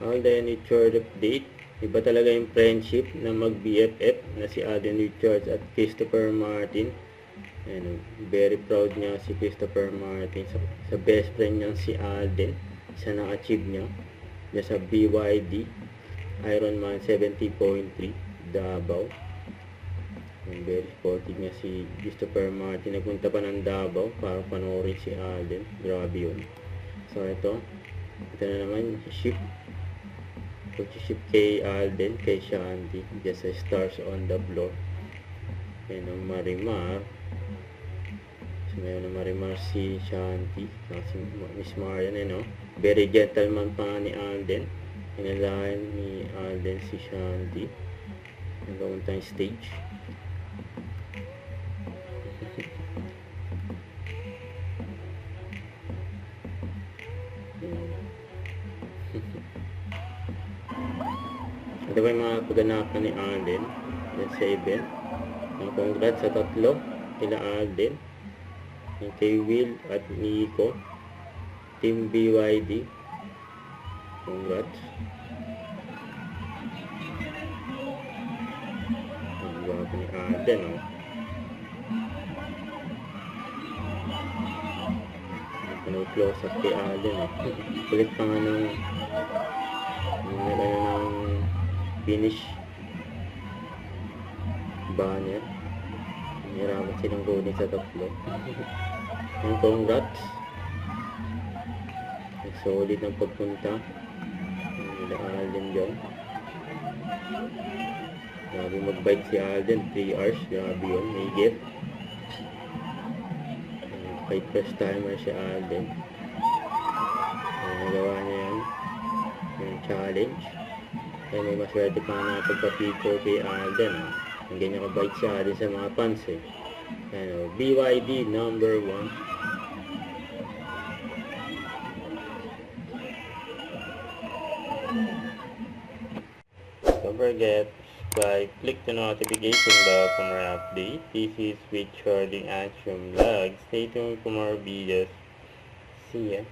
Alden Richards update. Iba talaga yung friendship na mag-BFF na si Alden Richards at Christopher Martin. And very proud niya si Christopher Martin sa best friend niya si Alden sa na-achieve niya sa BYD Ironman 70.3 Davao. And very sportive niya si Christopher Martin. Nagpunta pa ng Davao para panoorin si Alden. Grabe yun. So ito na naman ship kay Alden, kay Shanti, just a stars on the floor. And ang Marimar, so ngayon ang Marimar si Shanti, si Miss Marian, very gentleman pa ni Alden. Inalahan ni Alden si Shanti nagawin tayong stage. Ito ba yung mga kaganapan ni Alden sa event. Congrats sa tatlo nila Alden, yung kay Will at Nico, Team BYD. Congrats. Ang gwapo ni Alden, close up kay Alden, kulit pa nga ng finish banner. Nahirapan silang kunin sa tatlo. Ang congrats, solid ang pagpunta nila Alden dyan. Grabe mag-bike si Alden, 3 hours, grabe yun, may gift. Kay first timer si Alden, nagawa niya yan yung challenge. Kaya may maswerte pa na pagpa-picture kay Alden. Ang ganyan kabait si Alden sa mga fans BYD number 1. Don't forget, subscribe, click the notification bell for more updates. This is with Charlie Ashram Vlog. Stay tuned for more videos. See ya.